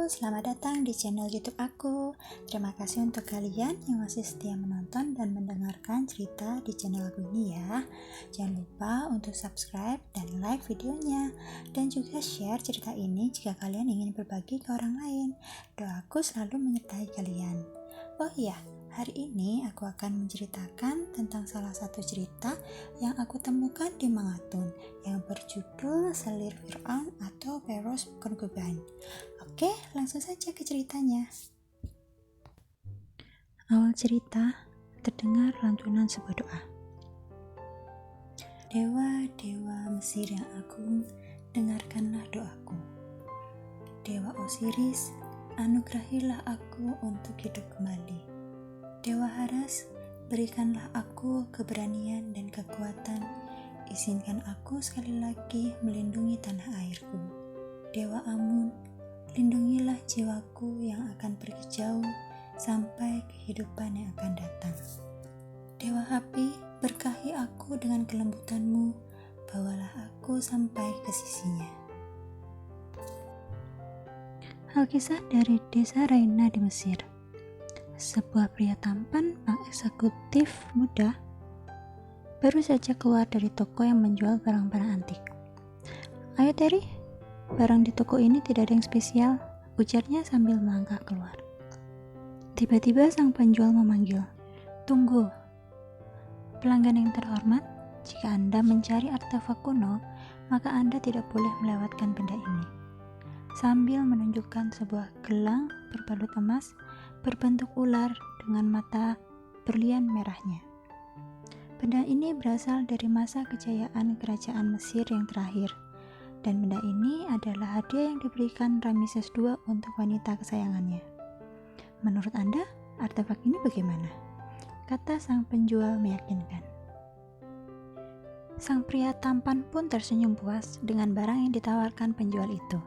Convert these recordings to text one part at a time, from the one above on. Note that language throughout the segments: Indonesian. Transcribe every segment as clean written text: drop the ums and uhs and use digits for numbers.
selamat datang di channel YouTube aku. Terima kasih untuk kalian yang masih setia menonton dan mendengarkan cerita di channel aku ini ya. Jangan lupa untuk subscribe dan like videonya, dan juga share cerita ini jika kalian ingin berbagi ke orang lain. Doaku selalu menyertai kalian. Oh iya, hari ini aku akan menceritakan tentang salah satu cerita yang aku temukan di Mangatun yang berjudul Selir Fir'aun atau Pharaoh's Concubine. Oke, langsung saja ke ceritanya. Awal cerita, terdengar lantunan sebuah doa. Dewa-dewa Mesir yang agung, dengarkanlah doaku. Dewa Osiris, anugerahilah aku untuk hidup kembali. Dewa Haras, berikanlah aku keberanian dan kekuatan. Izinkan aku sekali lagi melindungi tanah airku. Dewa Amun, lindungilah jiwaku yang akan pergi jauh sampai kehidupan yang akan datang. Dewa Hapi, berkahi aku dengan kelembutanmu, bawalah aku sampai ke sisinya. Alkisah dari Desa Raina di Mesir. Sebuah pria tampan, pengeksekutif muda, baru saja keluar dari toko yang menjual barang-barang antik. Ayo Terry, barang di toko ini tidak ada yang spesial, ujarnya sambil melangkah keluar. Tiba-tiba sang penjual memanggil, "Tunggu, pelanggan yang terhormat, jika Anda mencari artefak kuno, maka Anda tidak boleh melewatkan benda ini." Sambil menunjukkan sebuah gelang berbalut emas berbentuk ular dengan mata berlian merahnya. Benda ini berasal dari masa kejayaan kerajaan Mesir yang terakhir, dan benda ini adalah hadiah yang diberikan Ramses II untuk wanita kesayangannya. Menurut Anda, artefak ini bagaimana? Kata sang penjual meyakinkan. Sang pria tampan pun tersenyum puas dengan barang yang ditawarkan penjual itu.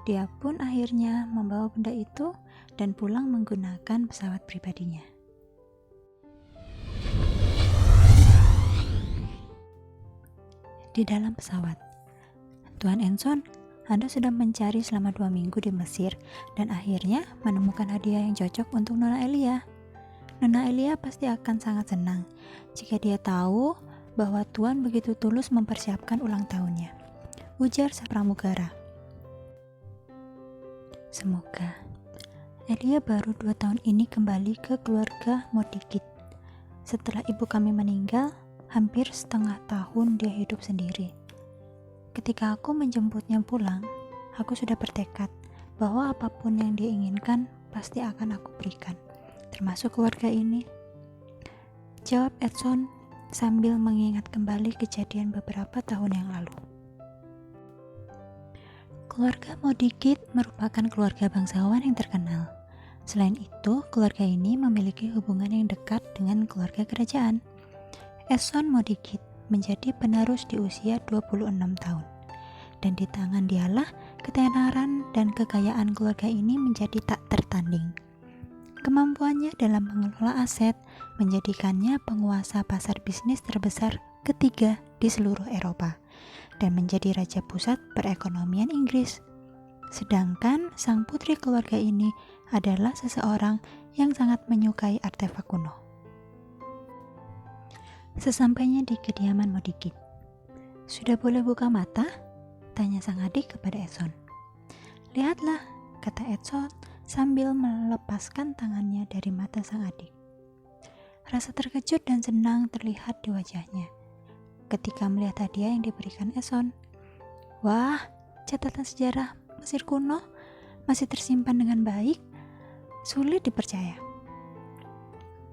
Dia pun akhirnya membawa benda itu dan pulang menggunakan pesawat pribadinya. Di dalam pesawat, Tuan Enson, Anda sudah mencari selama 2 minggu di Mesir dan akhirnya menemukan hadiah yang cocok untuk Nona Elia. Nona Elia pasti akan sangat senang jika dia tahu bahwa Tuan begitu tulus mempersiapkan ulang tahunnya, ujar sang pramugara. Semoga. Elia baru 2 tahun ini kembali ke keluarga Modikit. Setelah ibu kami meninggal, hampir setengah tahun dia hidup sendiri. Ketika aku menjemputnya pulang, aku sudah bertekad bahwa apapun yang dia inginkan pasti akan aku berikan, termasuk keluarga ini. Jawab Edson sambil mengingat kembali kejadian beberapa tahun yang lalu. Keluarga Modikit merupakan keluarga bangsawan yang terkenal. Selain itu, keluarga ini memiliki hubungan yang dekat dengan keluarga kerajaan. Edson Modikit menjadi penerus di usia 26 tahun. Dan di tangan dialah ketenaran dan kekayaan keluarga ini menjadi tak tertanding. Kemampuannya dalam mengelola aset menjadikannya penguasa pasar bisnis terbesar ketiga di seluruh Eropa dan menjadi raja pusat perekonomian Inggris. Sedangkan sang putri keluarga ini adalah seseorang yang sangat menyukai artefak kuno. Sesampainya di kediaman Modikit, "Sudah boleh buka mata?" tanya sang adik kepada Edson. "Lihatlah," kata Edson sambil melepaskan tangannya dari mata sang adik. Rasa terkejut dan senang terlihat di wajahnya ketika melihat hadiah yang diberikan Edson. "Wah, catatan sejarah Mesir kuno masih tersimpan dengan baik. Sulit dipercaya."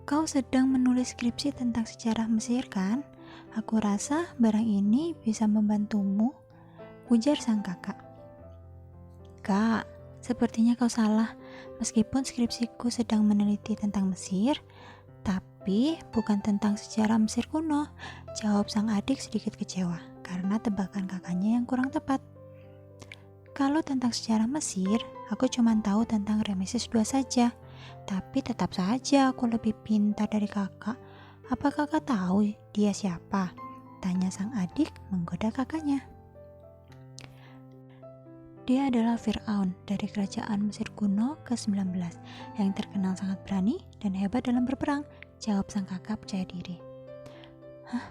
"Kau sedang menulis skripsi tentang sejarah Mesir kan? Aku rasa barang ini bisa membantumu," ujar sang kakak. "Kak, sepertinya kau salah. Meskipun skripsiku sedang meneliti tentang Mesir, tapi bukan tentang sejarah Mesir kuno," jawab sang adik sedikit kecewa karena tebakan kakaknya yang kurang tepat. "Kalau tentang sejarah Mesir, aku cuma tahu tentang Ramses II saja. Tapi tetap saja aku lebih pintar dari kakak. Apa kakak tahu dia siapa?" tanya sang adik menggoda kakaknya. Dia adalah Fir'aun dari kerajaan Mesir kuno ke-19 yang terkenal sangat berani dan hebat dalam berperang, jawab sang kakak percaya diri. Hah,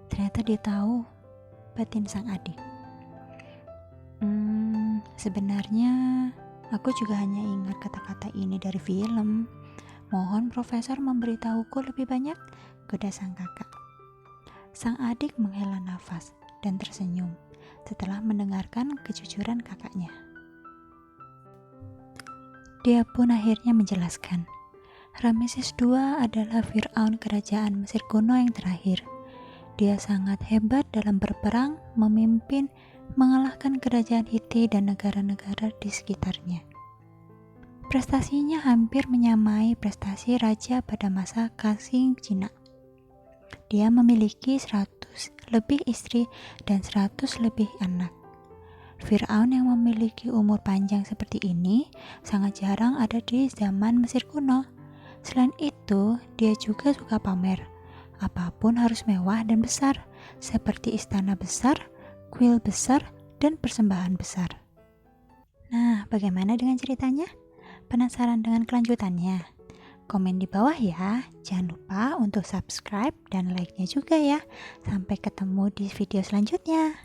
ternyata dia tahu, batin sang adik. Sebenarnya aku juga hanya ingat kata-kata ini dari film. Mohon profesor memberitahuku lebih banyak, goda sang kakak. Sang adik menghela nafas dan tersenyum setelah mendengarkan kejujuran kakaknya. Dia pun akhirnya menjelaskan, Rameses II adalah Fir'aun kerajaan Mesir kuno yang terakhir. Dia sangat hebat dalam berperang, memimpin, mengalahkan kerajaan Hiti dan negara-negara di sekitarnya. Prestasinya hampir menyamai prestasi raja pada masa Qasing Cina. Dia memiliki 100 lebih istri dan 100 lebih anak. Fir'aun yang memiliki umur panjang seperti ini sangat jarang ada di zaman Mesir kuno. Selain itu, dia juga suka pamer. Apapun harus mewah dan besar, seperti istana besar, kuil besar, dan persembahan besar. Nah, bagaimana dengan ceritanya? Penasaran dengan kelanjutannya? Komen di bawah ya. Jangan lupa untuk subscribe dan like-nya juga ya. Sampai ketemu di video selanjutnya.